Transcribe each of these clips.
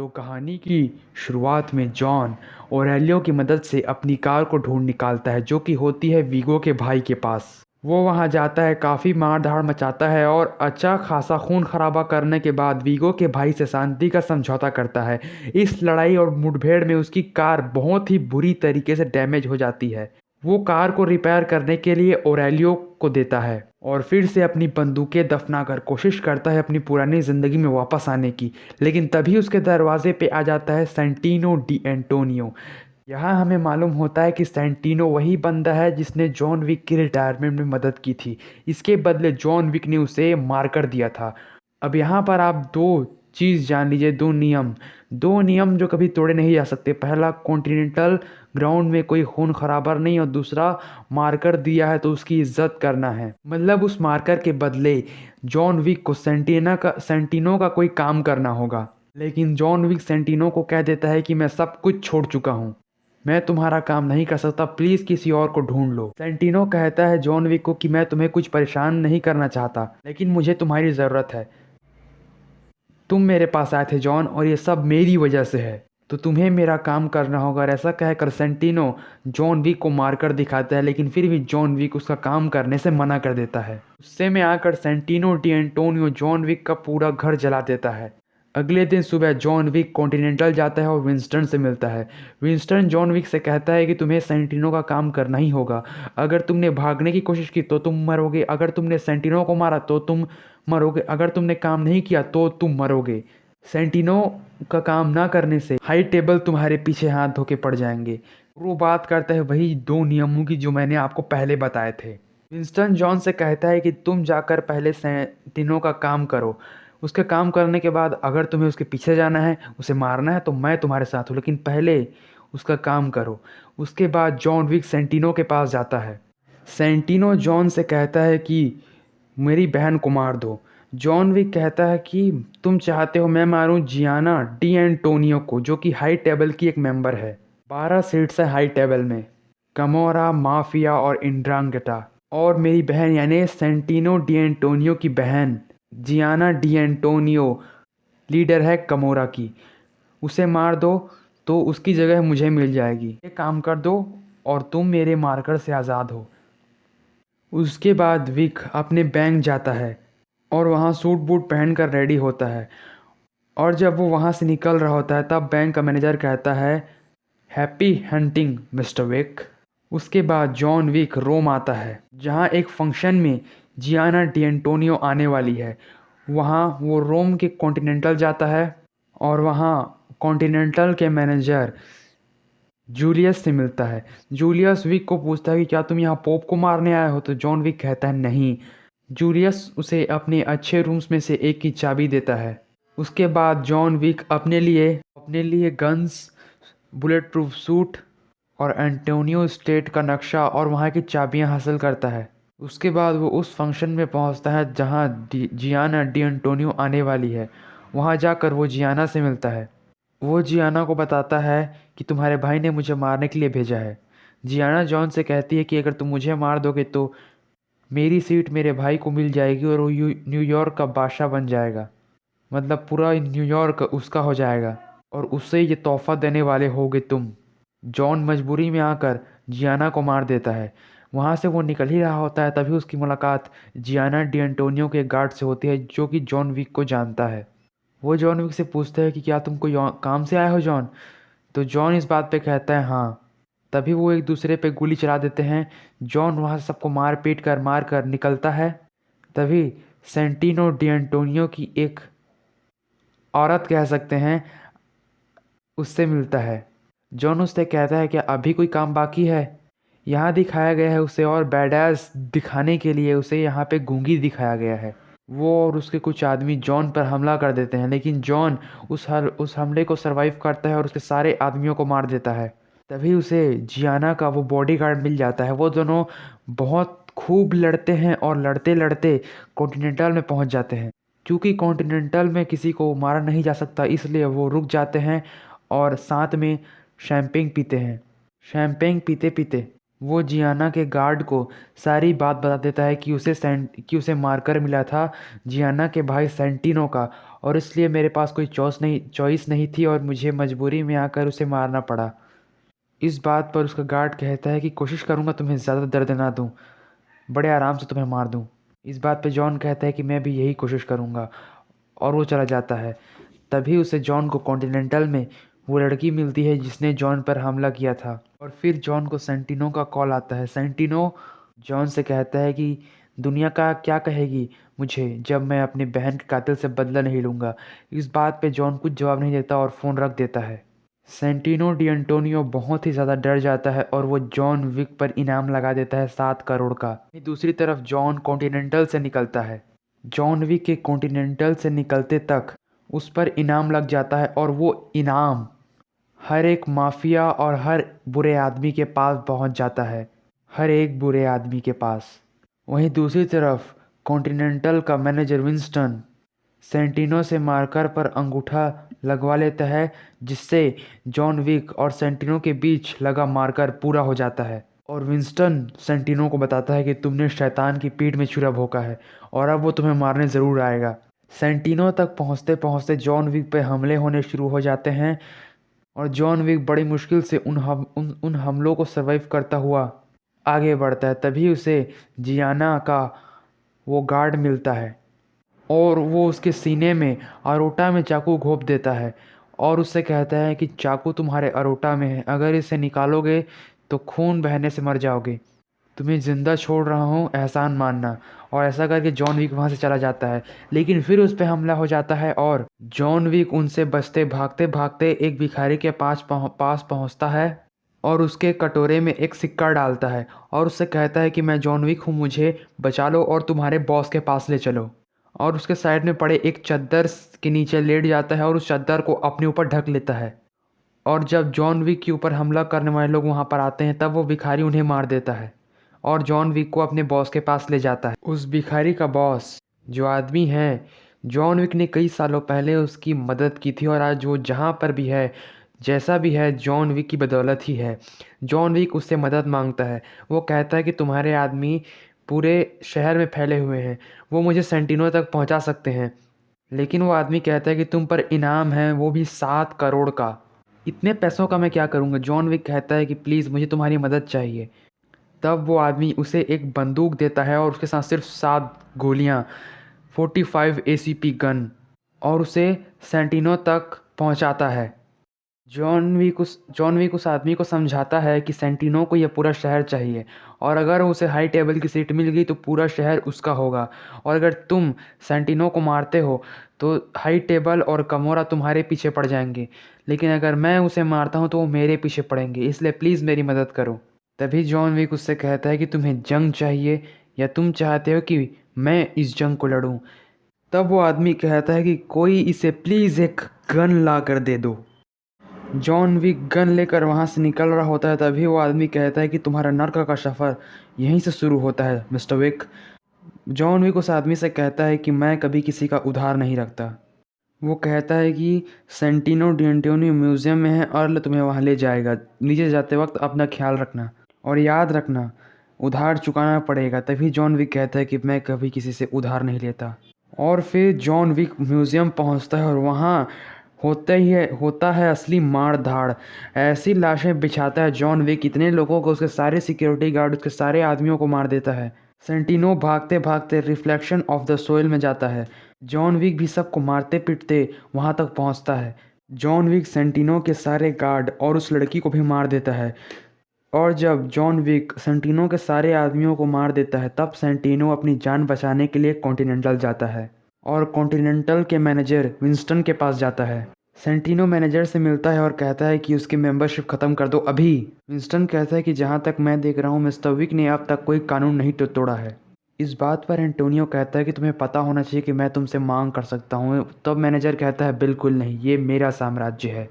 तो कहानी की शुरुआत में जॉन ओरेलियो की मदद से अपनी कार को ढूंढ निकालता है जो कि होती है वीगो के भाई के पास। वो वहां जाता है, काफ़ी मार धाड़ मचाता है और अच्छा खासा खून खराबा करने के बाद वीगो के भाई से शांति का समझौता करता है। इस लड़ाई और मुठभेड़ में उसकी कार बहुत ही बुरी तरीके से डैमेज हो जाती है। वो कार को रिपेयर करने के लिए ओरेलियो को देता है और फिर से अपनी बंदूकें दफनाकर कोशिश करता है अपनी पुरानी ज़िंदगी में वापस आने की। लेकिन तभी उसके दरवाजे पे आ जाता है सेंटिनो डी एंटोनियो। यहाँ हमें मालूम होता है कि सेंटिनो वही बंदा है जिसने जॉन विक की रिटायरमेंट में मदद की थी। इसके बदले जॉन विक ने उसे मार कर दिया था। अब यहाँ पर आप दो चीज़ जान लीजिए, दो नियम जो कभी तोड़े नहीं जा सकते। पहला, कॉन्टिनेंटल ग्राउंड में कोई खून खराबर नहीं, और दूसरा, मार्कर दिया है तो उसकी इज्जत करना है। मतलब उस मार्कर के बदले जॉन विक को सेंटिनो का कोई काम करना होगा। लेकिन जॉन विक सेंटिनो को कह देता है कि मैं सब कुछ छोड़ चुका हूँ, मैं तुम्हारा काम नहीं कर सकता, प्लीज़ किसी और को ढूंढ लो। सेंटिनो कहता है जॉन विक को कि मैं तुम्हें कुछ परेशान नहीं करना चाहता, लेकिन मुझे तुम्हारी ज़रूरत है। तुम मेरे पास आए थे जॉन, और ये सब मेरी वजह से है, तो तुम्हें मेरा काम करना होगा। और ऐसा कहकर सेंटिनो जॉन विक को मारकर दिखाता है, लेकिन फिर भी जॉन विक उसका काम करने से मना कर देता है। गुस्से में आकर Santino D'Antonio John Wick का पूरा घर जला देता है। अगले दिन सुबह जॉन विक कॉन्टिनेंटल जाता है और विंस्टन से मिलता है। विंस्टन जॉन विक से कहता है कि तुम्हें सेंटिनो का काम करना ही होगा। अगर तुमने भागने की कोशिश की तो तुम मरोगे, अगर तुमने सेंटिनो को मारा तो तुम मरोगे, अगर तुमने काम नहीं किया तो तुम मरोगे। सेंटिनो का काम ना करने से हाई टेबल तुम्हारे पीछे हाथ धो के पड़ जाएंगे। वो बात करता है वही दो नियमों की जो मैंने आपको पहले बताए थे। विंस्टन जॉन से कहता है कि तुम जाकर पहले सेंटिनो का काम करो, उसके काम करने के बाद अगर तुम्हें उसके पीछे जाना है, उसे मारना है, तो मैं तुम्हारे साथ हूँ, लेकिन पहले उसका काम करो। उसके बाद जॉन विक सेंटिनो के पास जाता है। सेंटिनो जॉन से कहता है कि मेरी बहन को मार दो। जॉन विक कहता है कि तुम चाहते हो मैं मारूं जियाना डी एंटोनियो को, जो कि हाई टेबल की एक मेंबर है। 12 सीट्स है हाई टेबल में, कमोरा, माफिया और इंड्रांगटा। और मेरी बहन यानी सेंटिनो डी एंटोनियो की बहन जियाना डी एंटोनियो लीडर है कमोरा की। उसे मार दो तो उसकी जगह मुझे मिल जाएगी। ये काम कर दो और तुम मेरे मार्कर से आज़ाद हो। उसके बाद विक अपने बैंक जाता है और वहाँ सूट बूट पहनकर रेडी होता है। और जब वो वहाँ से निकल रहा होता है तब बैंक का मैनेजर कहता है हैप्पी हंटिंग मिस्टर विक। उसके बाद जॉन विक रोम आता है जहाँ एक फंक्शन में जियाना डी एंटोनियो आने वाली है। वहाँ वो रोम के कॉन्टिनेंटल जाता है और वहाँ कॉन्टिनेंटल के मैनेजर जूलियस से मिलता है। जूलियस विक को पूछता है कि क्या तुम यहाँ पोप को मारने आए हो, तो जॉन विक कहता है नहीं। जूलियस उसे अपने अच्छे रूम्स में से एक की चाबी देता है। उसके बाद जॉन विक अपने लिए गन्स, बुलेट प्रूफ सूट और एंटोनियो स्टेट का नक्शा और वहाँ की चाबियाँ हासिल करता है। उसके बाद वो उस फंक्शन में पहुँचता है जहाँ जियाना डी एंटोनियो आने वाली है। वहाँ जाकर वो जियाना से मिलता है। वो जियाना को बताता है कि तुम्हारे भाई ने मुझे मारने के लिए भेजा है। जियाना जॉन से कहती है कि अगर तुम मुझे मार दोगे तो मेरी सीट मेरे भाई को मिल जाएगी और वो न्यूयॉर्क का बादशाह बन जाएगा। मतलब पूरा न्यूयॉर्क उसका हो जाएगा और उससे ये तोहफा देने वाले होगे तुम। जॉन मजबूरी में आकर जियाना को मार देता है। वहाँ से वो निकल ही रहा होता है तभी उसकी मुलाकात जियाना डी एंटोनियो के गार्ड से होती है जो कि जॉन विक को जानता है। वो जॉन विक से पूछता है कि क्या तुम कोई काम से आए हो जॉन। तो जॉन इस बात पे कहता है हाँ। तभी वो एक दूसरे पे गोली चला देते हैं। जॉन वहाँ से सबको मार कर निकलता है। तभी सेंटिनो डी एंटोनियो की एक औरत कह सकते हैं उससे मिलता है। जॉन उससे कहता है क्या अभी कोई काम बाकी है। यहाँ दिखाया गया है उसे और बैडास दिखाने के लिए उसे यहाँ पे गूंगी दिखाया गया है। वो और उसके कुछ आदमी जॉन पर हमला कर देते हैं, लेकिन जॉन उस हमले को सरवाइव करता है और उसके सारे आदमियों को मार देता है। तभी उसे जियाना का वो बॉडीगार्ड मिल जाता है। वो दोनों बहुत खूब लड़ते हैं और लड़ते लड़ते कॉन्टिनेंटल में पहुंच जाते हैं। क्योंकि कॉन्टिनेंटल में किसी को मारा नहीं जा सकता इसलिए वो रुक जाते हैं और साथ में शैंपेन पीते हैं। शैंपेन पीते पीते वो जियाना के गार्ड को सारी बात बता देता है कि उसे मारकर मिला था जियाना के भाई सेंटिनो का, और इसलिए मेरे पास कोई चॉइस नहीं थी और मुझे मजबूरी में आकर उसे मारना पड़ा। इस बात पर उसका गार्ड कहता है कि कोशिश करूंगा तुम्हें ज़्यादा दर्द ना दूं, बड़े आराम से तुम्हें मार दूं। इस बात पे जॉन कहता है कि मैं भी यही कोशिश करूंगा, और वो चला जाता है। तभी उसे जॉन को कॉन्टिनेंटल में वो लड़की मिलती है जिसने जॉन पर हमला किया था। और फिर जॉन को सेंटिनो का कॉल आता है। सेंटिनो जॉन से कहता है कि दुनिया का क्या कहेगी मुझे जब मैं अपनी बहन के कातिल से बदला नहीं लूँगा। इस बात पे जॉन कुछ जवाब नहीं देता और फ़ोन रख देता है। सेंटिनो डी एंटोनियो बहुत ही ज़्यादा डर जाता है और वो जॉन विक पर इनाम लगा देता है 7 करोड़ का। दूसरी तरफ जॉन कॉन्टिनेंटल से निकलता है। जॉन विक के कॉन्टिनेंटल से निकलते तक उस पर इनाम लग जाता है और वो इनाम हर एक माफिया और हर बुरे आदमी के पास पहुंच जाता है, हर एक बुरे आदमी के पास। वहीं दूसरी तरफ कॉन्टिनेंटल का मैनेजर विंस्टन सेंटिनो से मार्कर पर अंगूठा लगवा लेता है, जिससे जॉन विक और सेंटिनो के बीच लगा मार्कर पूरा हो जाता है। और विंस्टन सेंटिनो को बताता है कि तुमने शैतान की पीठ में छुरा भोंका है और अब वो तुम्हें मारने ज़रूर आएगा। सेंटिनो तक पहुंचते पहुंचते जॉन विक पे हमले होने शुरू हो जाते हैं और जॉन विक बड़ी मुश्किल से उन हमलों को सर्वाइव करता हुआ आगे बढ़ता है। तभी उसे जियाना का वो गार्ड मिलता है और वो उसके सीने में अरोटा में चाकू घोंप देता है और उससे कहता है कि चाकू तुम्हारे अरोटा में है, अगर इसे निकालोगे तो खून बहने से मर जाओगे। तुम्हें ज़िंदा छोड़ रहा हूँ, एहसान मानना। और ऐसा करके जॉन विक वहाँ से चला जाता है, लेकिन फिर उस पर हमला हो जाता है और जॉन विक उनसे बचते भागते भागते एक भिखारी के पास पहुँचता है और उसके कटोरे में एक सिक्का डालता है और उससे कहता है कि मैं जॉन विक हूँ, मुझे बचा लो और तुम्हारे बॉस के पास ले चलो। और उसके साइड में पड़े एक चद्दर के नीचे लेट जाता है और उस चद्दर को अपने ऊपर ढक लेता है। और जब जॉन विक के ऊपर हमला करने वाले लोग वहाँ पर आते हैं तब वो भिखारी उन्हें मार देता है और जॉन विक को अपने बॉस के पास ले जाता है। उस भिखारी का बॉस जो आदमी है, जॉन विक ने कई सालों पहले उसकी मदद की थी और आज वो जहाँ पर भी है, जैसा भी है, जॉन विक की बदौलत ही है। जॉन विक उससे मदद मांगता है। वो कहता है कि तुम्हारे आदमी पूरे शहर में फैले हुए हैं, वो मुझे सेंटिनो तक पहुंचा सकते हैं। लेकिन वो आदमी कहता है कि तुम पर इनाम है, वो भी 7 करोड़ का। इतने पैसों का मैं क्या करूँगा। जॉन विक कहता है कि प्लीज़ मुझे तुम्हारी मदद चाहिए। तब वो आदमी उसे एक बंदूक देता है और उसके साथ सिर्फ 7 गोलियाँ, 45 एसीपी गन, और उसे सेंटिनो तक पहुंचाता है। जॉन विक उस आदमी को समझाता है कि सेंटिनो को यह पूरा शहर चाहिए और अगर उसे हाई टेबल की सीट मिल गई तो पूरा शहर उसका होगा, और अगर तुम सेंटिनो को मारते हो तो हाई टेबल और कमोरा तुम्हारे पीछे पड़ जाएंगे, लेकिन अगर मैं उसे मारता हूँ तो वो मेरे पीछे पड़ेंगे, इसलिए प्लीज़ मेरी मदद करो। तभी जॉन विक उससे कहता है कि तुम्हें जंग चाहिए या तुम चाहते हो कि मैं इस जंग को लड़ूं। तब वो आदमी कहता है कि कोई इसे प्लीज़ एक गन ला कर दे दो। जॉन विक गन लेकर वहाँ से निकल रहा होता है, तभी वो आदमी कहता है कि तुम्हारा नर्क का सफ़र यहीं से शुरू होता है मिस्टर विक। जॉन विक उस आदमी से कहता है कि मैं कभी किसी का उधार नहीं रखता। वो कहता है कि सेंटिनो डिएंटोनियो म्यूज़ियम में है, अर्ल तुम्हें वहाँ ले जाएगा। नीचे जाते वक्त अपना ख्याल रखना और याद रखना उधार चुकाना पड़ेगा। तभी जॉन विक कहता है कि मैं कभी किसी से उधार नहीं लेता। और फिर जॉन विक म्यूज़ियम पहुँचता है और वहाँ होता है असली मार धाड़। ऐसी लाशें बिछाता है जॉन विक, इतने लोगों को, उसके सारे सिक्योरिटी गार्ड, उसके सारे आदमियों को मार देता है। सेंटिनो भागते भागते रिफ्लेक्शन ऑफ द सोइल में जाता है। जॉन विक भी सबको मारते पीटते वहाँ तक पहुँचता है। जॉन विक सेंटिनो के सारे गार्ड और उस लड़की को भी मार देता है। और जब जॉन विक सेंटिनो के सारे आदमियों को मार देता है तब सेंटिनो अपनी जान बचाने के लिए कॉन्टिनेंटल जाता है और कॉन्टिनेंटल के मैनेजर विंस्टन के पास जाता है। सेंटिनो मैनेजर से मिलता है और कहता है कि उसकी मेंबरशिप ख़त्म कर दो अभी। विंस्टन कहता है कि जहाँ तक मैं देख रहा हूँ मिस्टर विक ने अब तक कोई कानून नहीं तोड़ा है। इस बात पर एंटोनियो कहता है कि तुम्हें पता होना चाहिए कि मैं तुमसे मांग कर सकता हूँ। तब मैनेजर कहता है बिल्कुल नहीं, ये मेरा साम्राज्य है।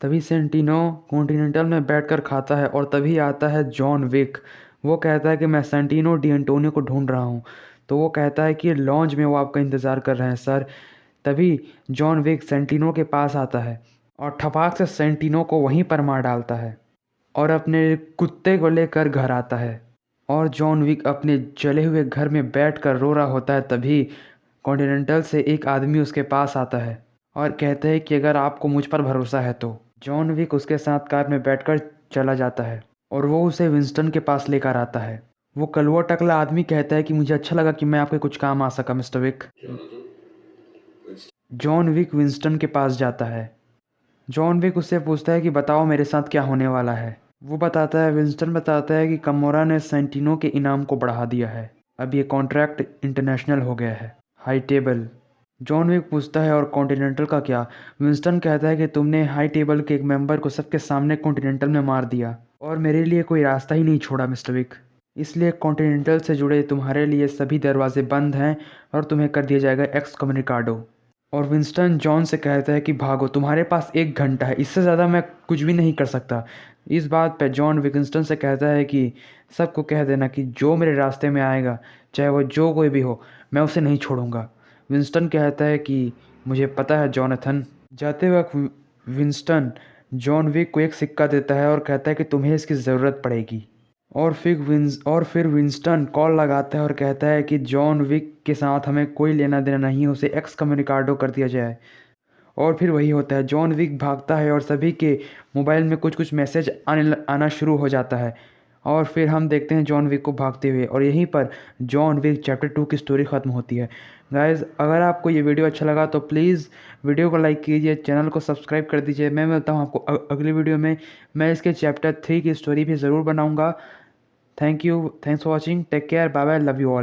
तभी सेंटिनो कॉन्टिनेंटल में बैठकर खाता है और तभी आता है जॉन विक। वो कहता है कि मैं सेंटिनो डी एंटोनियो को ढूंढ रहा हूँ। तो वो कहता है कि लॉन्ज में वो आपका इंतज़ार कर रहे हैं सर। तभी जॉन विक सेंटिनो के पास आता है और ठपाक से सेंटिनो को वहीं पर मार डालता है और अपने कुत्ते को लेकर घर आता है। और जॉन विक अपने जले हुए घर में बैठकर रो रहा होता है। तभी कॉन्टिनेंटल से एक आदमी उसके पास आता है और कहता है कि अगर आपको मुझ पर भरोसा है तो जॉन विक उसके साथ कार में बैठकर चला जाता है और वो उसे विंस्टन के पास लेकर आता है। वो कलवा टकला आदमी कहता है कि मुझे अच्छा लगा कि मैं आपके कुछ काम आ सका mister Wick. John Wick Winston के पास जाता है। जॉन विक उससे पूछता है कि बताओ मेरे साथ क्या होने वाला है। वो बताता है, विंस्टन बताता है कि कमोरा ने सेंटिनो के इनाम को बढ़ा दिया है। अब ये कॉन्ट्रैक्ट इंटरनेशनल हो गया है। High table. जॉन विक पूछता है और कॉन्टिनेंटल का क्या। विंस्टन कहता है कि तुमने हाई टेबल के एक मेंबर को सबके सामने कॉन्टिनेंटल में मार दिया और मेरे लिए कोई रास्ता ही नहीं छोड़ा मिस्टर विक। इसलिए कॉन्टिनेंटल से जुड़े तुम्हारे लिए सभी दरवाजे बंद हैं और तुम्हें कर दिया जाएगा एक्स कम्युनिकाडो। और विंस्टन जॉन से कहता है कि भागो, तुम्हारे पास 1 घंटा है, इससे ज़्यादा मैं कुछ भी नहीं कर सकता। इस बात पे जॉन विंस्टन से कहता है कि सबको कह देना कि जो मेरे रास्ते में आएगा, चाहे वो जो कोई भी हो, मैं उसे नहीं छोड़ूंगा। विंस्टन कहता है कि मुझे पता है जॉनथन। जाते वक्त विंस्टन जॉन विक को एक सिक्का देता है और कहता है कि तुम्हें इसकी ज़रूरत पड़ेगी। और फिर विंस्टन कॉल लगाता है और कहता है कि जॉन विक के साथ हमें कोई लेना देना नहीं है, उसे एक्स कम्युनिकाडो कर दिया जाए। और फिर वही होता है, जॉन विक भागता है और सभी के मोबाइल में कुछ कुछ मैसेज आना शुरू हो जाता है। और फिर हम देखते हैं जॉन विक को भागते हुए और यहीं पर जॉन विक चैप्टर 2 की स्टोरी ख़त्म होती है। गाइज़, अगर आपको ये वीडियो अच्छा लगा तो प्लीज़ वीडियो को लाइक कीजिए, चैनल को सब्सक्राइब कर दीजिए। मैं मिलता हूँ आपको अगली वीडियो में। मैं इसके चैप्टर 3 की स्टोरी भी ज़रूर बनाऊँगा। Thank you. Thanks for watching. Take care. Bye bye. Love you all.